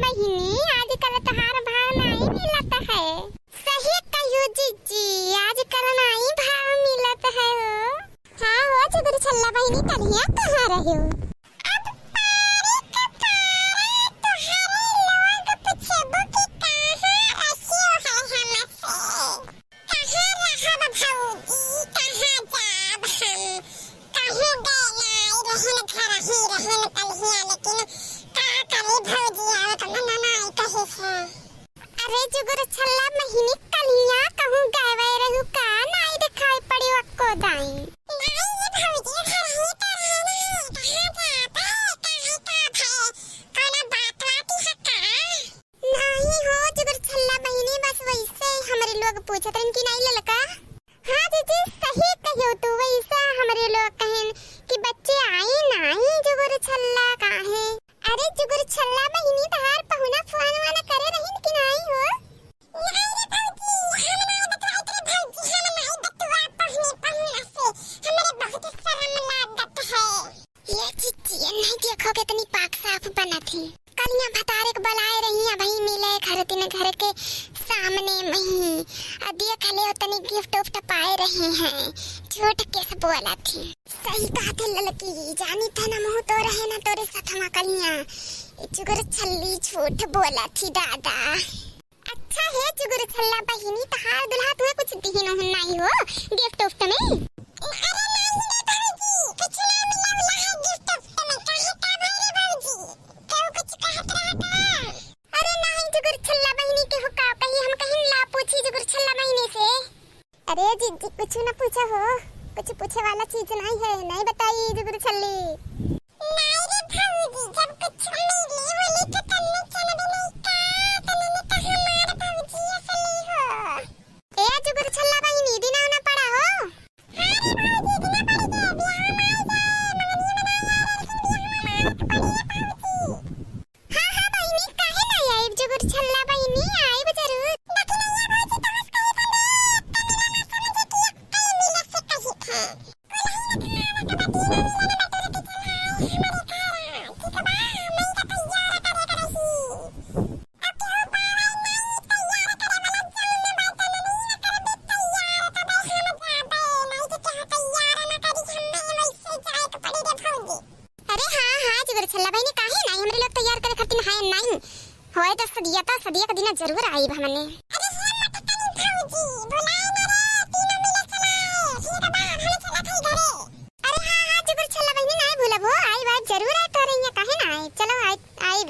बहिनी, आजकल तोहार भाव नहीं मिलत है। सही कहियो जीजी, आजकल नहीं भाव मिलत है हो। हाँ हो जुगुर छल्ला बहिनी, तनिया कहाँ रहे हो? अब पारे के पारे तोहारे लोग पूछेबो कि कहाँ रहियो है हमसे। कहाँ रहब भौजी, कहाँ जाब हम, कहीं गए नहीं, रहन घर ही रहन कलिया, लेकिन का करे भौजी आवे तो मना नहीं कहे से। अरे जुगुर छल्ला महीनी कलिया कहूँ गए रहू का नहीं दिखाई पड़ी वक्को दाई। नहीं ये भौजी घर ही तो रहना है, कहाँ जाते कहीं का है, कोना बात वाती है का? नहीं हो जुगुर छल्ला महीनी, बस वैसे ही हमारे लोग पूछत रहन कि नहीं ललका। हाँ जीजी सही कहियो तू, वैसा हमारे लोग कहें कि बच्चे आए नहीं जुगुर छल्ला काहे। अरे जुगुर छल्ला बहिनी तहार पहुना फोन वाना करे रहिन कि नहीं हो? नहीं रे भौजी, हम नहीं बतवाई तेरे भौजी, हम नहीं बतवा पहुना से, हमारे बहुत शर्म लागत है। ये चिच्ची नहीं देखोगे इतनी पाक साफ बना थी। कलियां भतारे के बुलाए रही हैं भाई, मिले घर तीन घर के सामने मही देख ले उतनी गिफ्ट उफ्ट पाए रहे हैं, झूठ कैसे बोला थी। सही कहा थे ललकी, जानी था ना मुँह तो रहे ना तोरे सथमा कलियां, जुगुर छल्ली झूठ बोला थी दादा। अच्छा है जुगुर छल्ला बहिनी, तहार दुल्हा तुम्हें कुछ दिहिनो नहीं हो गिफ्ट उफ्ट में? अरे नहीं रे भौजी, कुछ ना मिला है गिफ्ट उफ्ट में, काहे का भाई रे भौजी, क्यों कुछ कहत रहा? अरे नहीं जुगुर छल्ला बहिनी के हो का कहीं हम कहीं ला पूछी जुगुर छल्ला बहिनी से। अरे जीजी कुछ ना पूछा हो, कुछ पूछे वाला चीज नहीं है, नहीं बताई जुगुर छल्ली। नहीं रे भौजी, जब कुछ मिली होली तो तन्ने चनबे नहीं का, तन्ने तो हमारा भौजी असली हो। ए जुगुर छल्ला बहिनी दिना ना पड़ा हो? हां रे भौजी दिना पड़ी गए, बियाह में आई जाए, मंगनी में आई रही, बियाह में पड़ी भौजी। हां बहिनी काहे नहीं आई जुगुर छल्ला बहिनी, आई जरूर। लेकिन ये भौजी तो हंस के बोले, तमिला ना समझे कि कई मिले से कही था। सदिया का दिन जरूर आई हमने। अरे मत कनी भौजी, बुलाए ना रे, तीनों मिले चलाए, फिर तो बाहर हमें चला था इधर। अरे हाँ जुगुर छल्ला बहिनी नहीं भूलब हो, आई बात जरूर आई तो रही है, काहे ना आई, चलो आई।